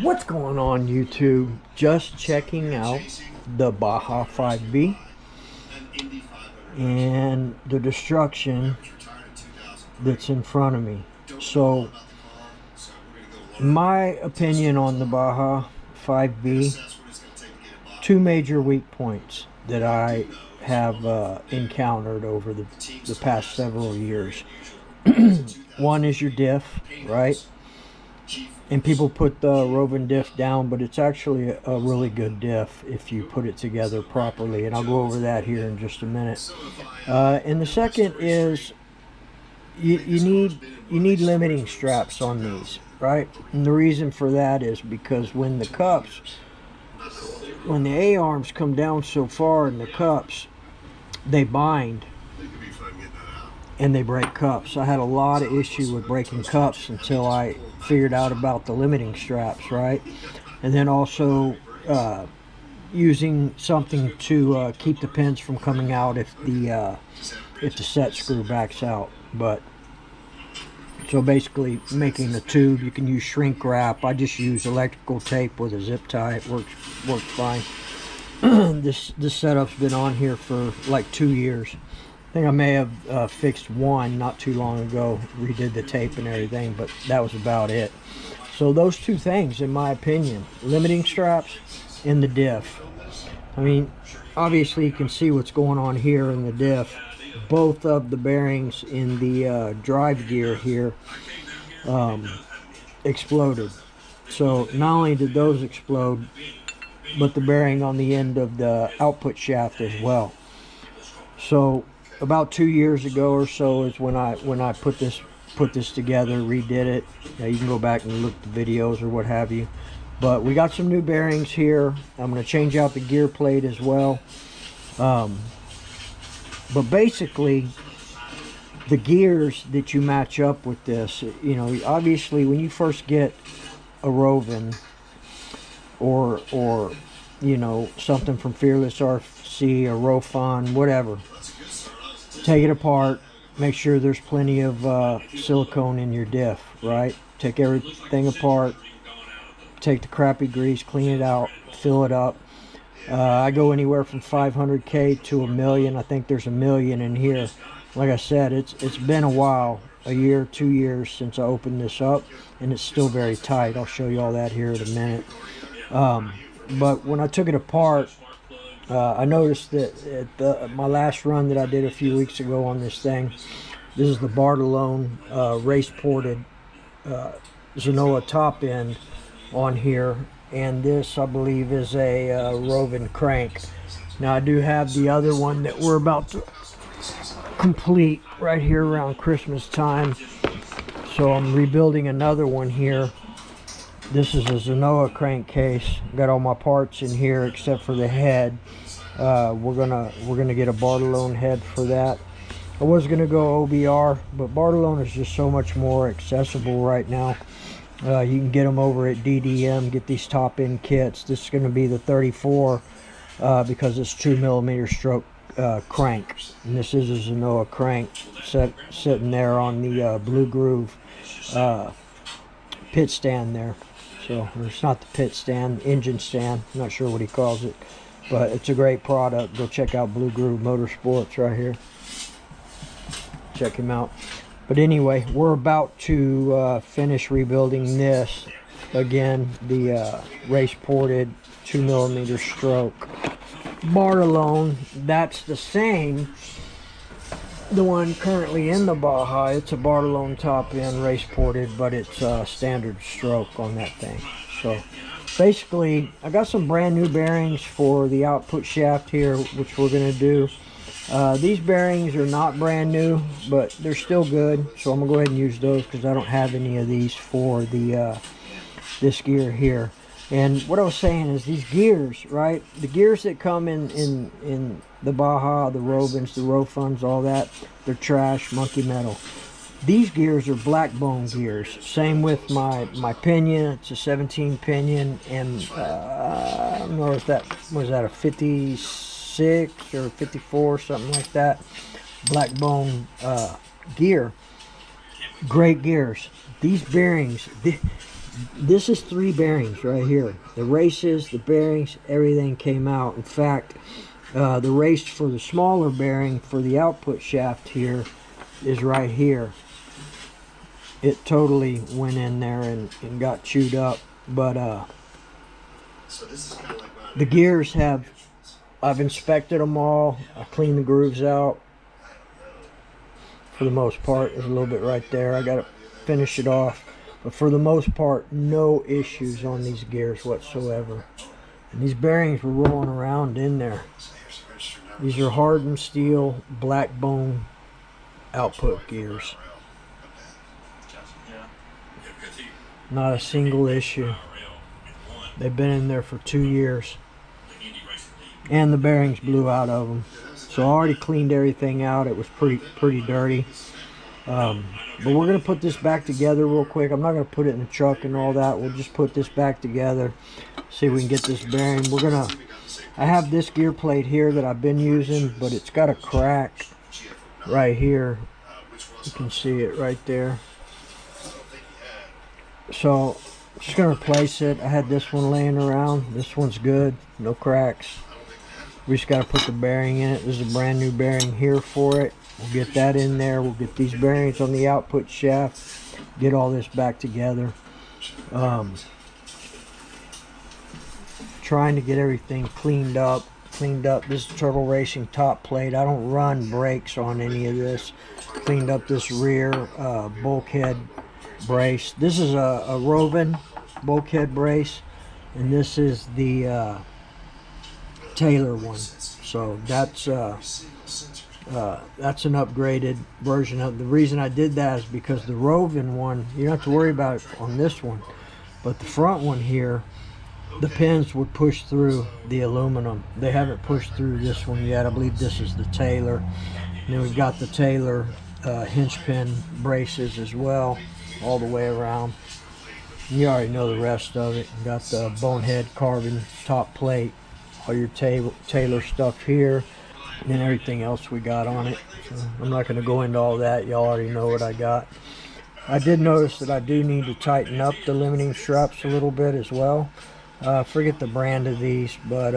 What's going on, YouTube? Just checking out the Baja 5B and the destruction that's in front of me. So my opinion on the Baja 5B, two major weak points that I have encountered over the past several years. One is your diff, right? And people put the Rovin diff down, but it's actually a really good diff if you put it together properly, and I'll go over that here in just a minute. And the second is you need limiting straps on these, right? And the reason for that is because when the A-arms come down so far in the cups, they bind and they break cups. I had a lot of issue with breaking cups until I figured out about the limiting straps, right? And then also using something to keep the pins from coming out if the set screw backs out. But so basically making a tube, you can use shrink wrap. I just use electrical tape with a zip tie. It works fine. This setup's been on here for like 2 years. I think I may have fixed one not too long ago, redid the tape and everything, but that was about it. So those two things, in my opinion, limiting straps and the diff. I mean, obviously you can see what's going on here in the diff. Both of the bearings in the drive gear here exploded. So not only did those explode, but the bearing on the end of the output shaft as well. So about 2 years ago or so is when I put this together, redid it. You can go back and look at the videos or what have you. But we got some new bearings here. I'm going to change out the gear plate as well. But basically, the gears that you match up with this, you know, obviously when you first get a Rovin or you know, something from Fearless RC or Rofon, whatever, take it apart, make sure there's plenty of silicone in your diff, right? Take everything apart, take the crappy grease, clean it out, fill it up. I go anywhere from 500K to $1 million. I think there's $1 million in here. Like I said, it's been a while, a year, 2 years since I opened this up, and it's still very tight. I'll show you all that here in a minute. But when I took it apart, I noticed that at my last run that I did a few weeks ago on this thing, this is the Bartolone race ported Zenoa top end on here, and this I believe is a Rovin crank. Now I do have the other one that we're about to complete right here around Christmas time, so I'm rebuilding another one here. This is a Zenoa crankcase. Got all my parts in here except for the head. We're gonna get a Bartolone head for that. I was gonna go OBR, but Bartolone is just so much more accessible right now. You can get them over at DDM, get these top end kits. This is going to be the 34 because it's 2mm stroke crank, and this is a Zenoa crank sitting there on the Blue Groove pit stand there. So it's not the pit stand, engine stand, I'm not sure what he calls it, but it's a great product. Go check out Blue Groove Motorsports right here, check him out. But anyway, we're about to finish rebuilding this. Again, the race ported 2mm stroke Bartolone. That's the same, the one currently in the Baja. It's a Bartolone top end race ported, but it's standard stroke on that thing. So basically, I got some brand new bearings for the output shaft here, which we're going to do. These bearings are not brand new, but they're still good, so I'm gonna go ahead and use those because I don't have any of these for the this gear here. And what I was saying is these gears, right? The gears that come in the Baja, the Rovins, the Rofons, all that, they're trash, monkey metal. These gears are black bone gears. Same with my pinion. It's a 17 pinion, and I don't know if that was that a 56 or 54, something like that. Black bone gear. Great gears. These bearings, This is 3 bearings right here. The races, the bearings, everything came out. In fact, the race for the smaller bearing for the output shaft here is right here. It totally went in there and got chewed up. But the gears have, I've inspected them all. I cleaned the grooves out. For the most part, there's a little bit right there. I got to finish it off. But for the most part, no issues on these gears whatsoever. And these bearings were rolling around in there. These are hardened steel, black bone output gears. Not a single issue. They've been in there for 2 years. And the bearings blew out of them. So I already cleaned everything out. It was pretty dirty. But we're going to put this back together real quick. I'm not going to put it in the truck and all that. We'll just put this back together. See if we can get this bearing. I have this gear plate here that I've been using, but it's got a crack right here. You can see it right there. So I'm just going to replace it. I had this one laying around. This one's good. No cracks. We just got to put the bearing in it. This is a brand new bearing here for it. We'll get that in there. We'll get these bearings on the output shaft. Get all this back together. Trying to get everything cleaned up. This is Turtle Racing top plate. I don't run brakes on any of this. Cleaned up this rear bulkhead brace. This is a Rovin bulkhead brace, and this is the Taylor one. So that's an upgraded version of. The reason I did that is because the Rovin one, you don't have to worry about it on this one, but the front one here, the pins would push through the aluminum. They haven't pushed through this one yet. I believe this is the Taylor. And then we've got the Taylor hinge pin braces as well, all the way around. You already know the rest of it. We've got the bonehead carbon top plate, all your Taylor stuff here, and then everything else we got on it. So I'm not going to go into all that. Y'all already know what I got. I did notice that I do need to tighten up the limiting straps a little bit as well. Forget the brand of these, but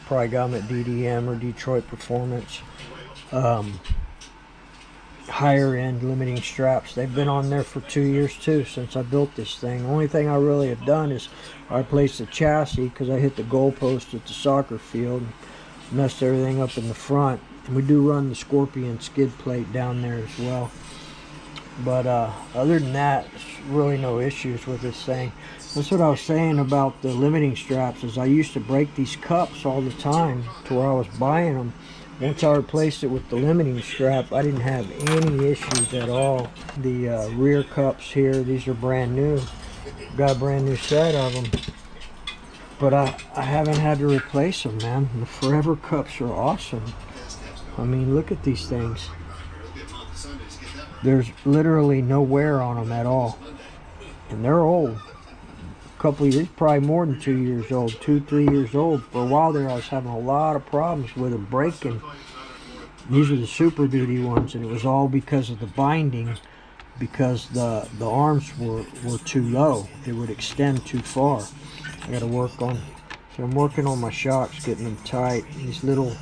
probably got them at DDM or Detroit Performance. Higher end limiting straps. They've been on there for 2 years too, since I built this thing. The only thing I really have done is I replaced the chassis because I hit the goalpost at the soccer field and messed everything up in the front. And we do run the Scorpion skid plate down there as well. But other than that, there's really no issues with this thing. That's what I was saying about the limiting straps, is I used to break these cups all the time to where I was buying them. Once I replaced it with the limiting strap, I didn't have any issues at all. The rear cups here, these are brand new. Got a brand new set of them. But I haven't had to replace them, man. The Forever cups are awesome. I mean, look at these things. There's literally no wear on them at all. And they're old. A couple of years, probably more than 2 years old, 2-3 years old. For a while there, I was having a lot of problems with them breaking. These are the Super Duty ones, and it was all because of the binding, because the arms were too low. It would extend too far. I got to work on. So I'm working on my shocks, getting them tight. These little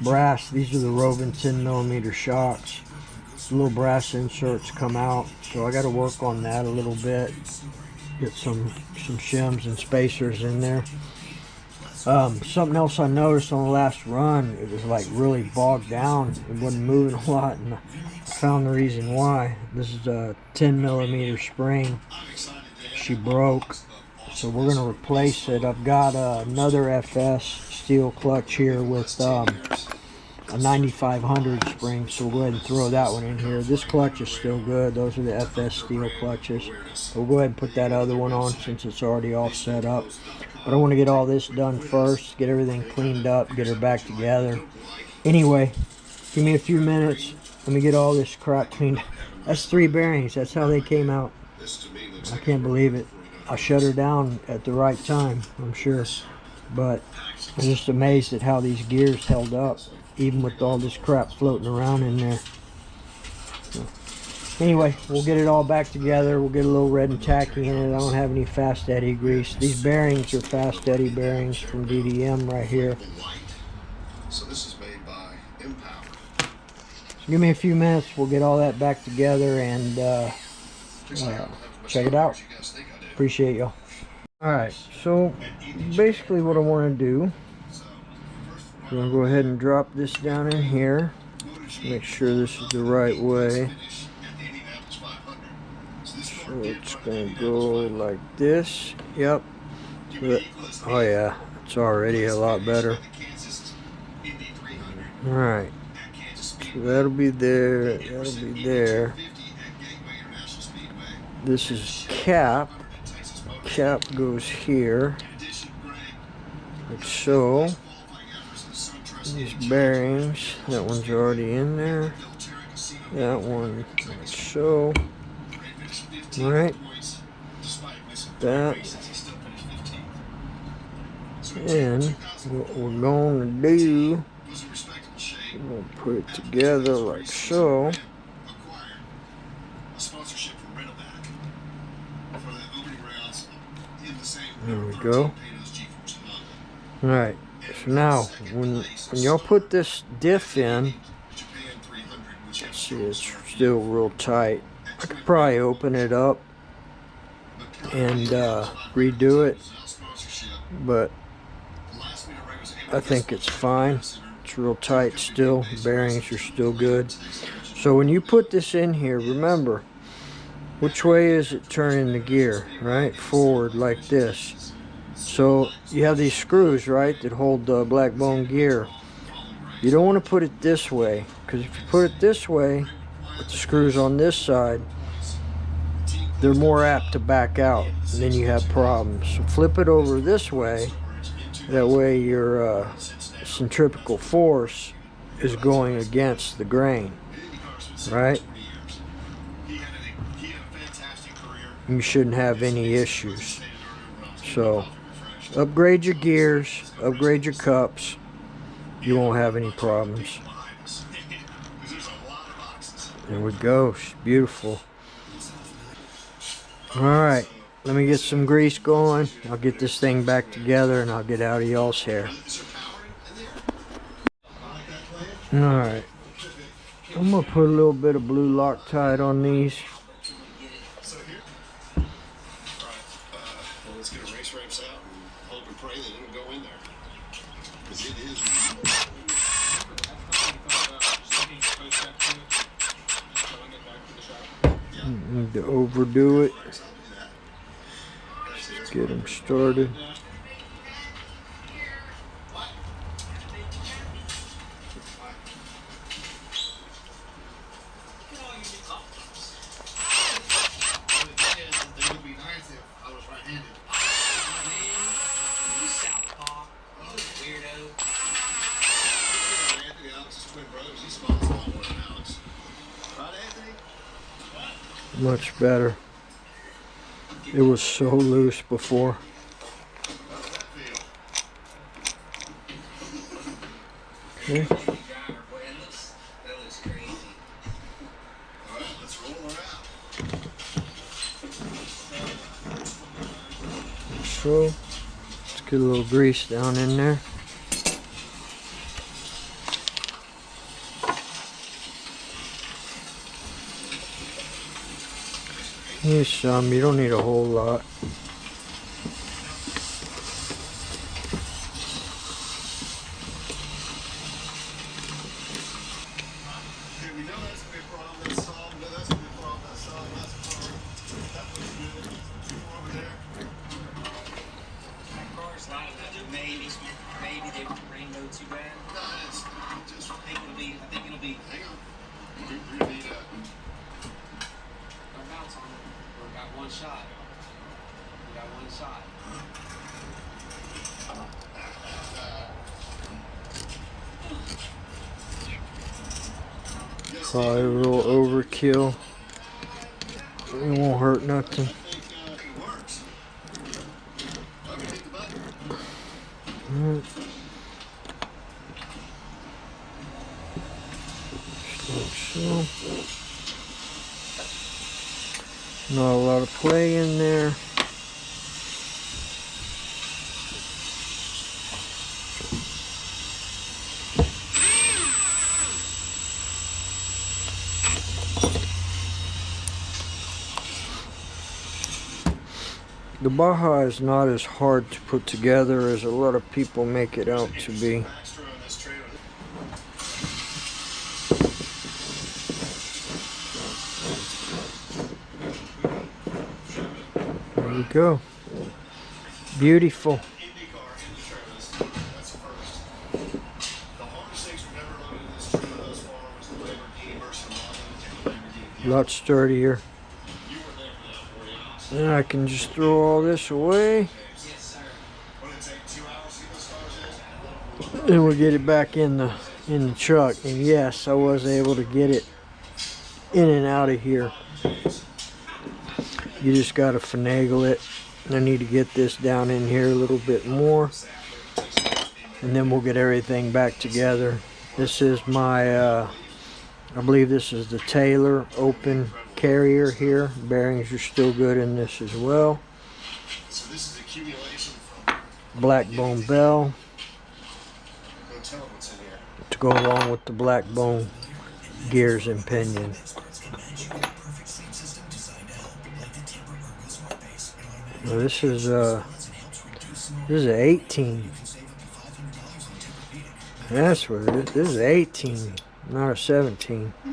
brass. These are the Rovin 10mm shocks. Little brass inserts come out, so I got to work on that a little bit. Get some shims and spacers in there. Something else I noticed on the last run, it was like really bogged down. It wasn't moving a lot, and I found the reason why. This is a 10mm spring. She broke, so we're going to replace it. I've got another FS steel clutch here with a 9500 spring, so we'll go ahead and throw that one in here. This clutch is still good. Those are the FS steel clutches. We'll go ahead and put that other one on since it's already all set up. But I want to get all this done first, get everything cleaned up, get her back together. Anyway, give me a few minutes. Let me get all this crap cleaned. That's 3 bearings. That's how they came out. I can't believe it. I shut her down at the right time, I'm sure. But I'm just amazed at how these gears held up, even with all this crap floating around in there. So, Anyway, we'll get it all back together. We'll get a little red and tacky in it. I don't have any fast eddy grease. These bearings are fast eddy bearings from DDM right here. So this is made by Empower. So give me a few minutes. We'll get all that back together and check it out. Appreciate y'all. Alright, so basically what I want to do, I'm going to go ahead and drop this down in here. Make sure this is the right way. So it's going to go like this. Yep. Oh yeah, it's already a lot better. Alright. So that'll be there. That'll be there. This is cap. Cap goes here. Like so. These bearings. That one's already in there. That one like so. Alright. That. And what we're going to do, we're going to put it together like so. There we go. Alright, so now when y'all put this diff in, see, it's still real tight. I could probably open it up and redo it, but I think it's fine. It's real tight still. The bearings are still good. So when you put this in here, remember, which way is it turning the gear? Right? Forward like this. So you have these screws, right, that hold the black bone gear. You don't want to put it this way, because if you put it this way, with the screws on this side, they're more apt to back out, and then you have problems. So flip it over this way. That way your centrifugal force is going against the grain, right? You shouldn't have any issues. So upgrade your gears, upgrade your cups. You won't have any problems. There we go. It's beautiful. Alright, let me get some grease going. I'll get this thing back together and I'll get out of y'all's hair. Alright, I'm going to put a little bit of blue Loctite on these. Let's get a race ramps out and hope and pray that it'll go in there. Because it is. Need to overdo it. Just get them started. Much better. It was so loose before. Okay. So let's get a little grease down in there. Here's some. You don't need a whole lot. Maybe they rain go too bad. No, it's just. I think it'll be. Hang on. You're need a. Don't bounce on it. We got one shot. We got one shot. Probably a little overkill. It won't hurt nothing. Like so. Not a lot of play in there. The Baja is not as hard to put together as a lot of people make it out to be. There we go. Beautiful. A lot sturdier. And I can just throw all this away. And we'll get it back in the truck. And yes, I was able to get it in and out of here. You just got to finagle it. I need to get this down in here a little bit more. And then we'll get everything back together. This is my, I believe this is the Taylor open carrier here. Bearings are still good in this as well. So this is accumulation from Black bone bell tell them what's in here. to go along with the black bone gears and pinion. Now this is an 18. That's what it is. This is 18, not a 17. I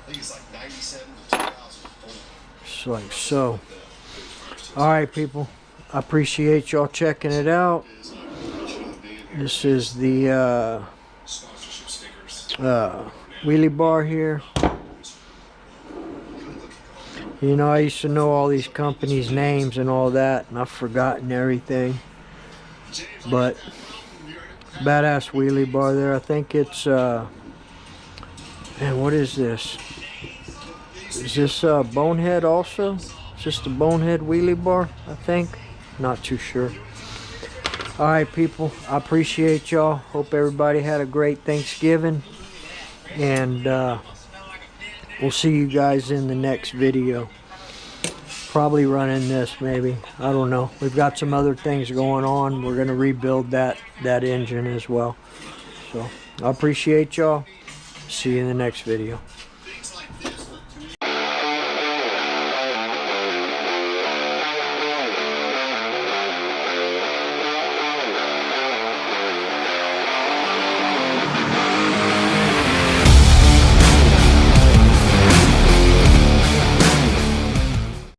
think it's like 97 to 2004. Just like so. Alright people, I appreciate y'all checking it out. This is the Sponsorship stickers. wheelie bar here. You know, I used to know all these companies' names and all that, and I've forgotten everything. But badass wheelie bar there. I think it's man, what is this? Is this Bonehead also? Is this the Bonehead wheelie bar? I think. Not too sure. Alright people, I appreciate y'all. Hope everybody had a great Thanksgiving. And we'll see you guys in the next video. Probably running this maybe. I don't know. We've got some other things going on. We're going to rebuild that engine as well. So I appreciate y'all. See you in the next video.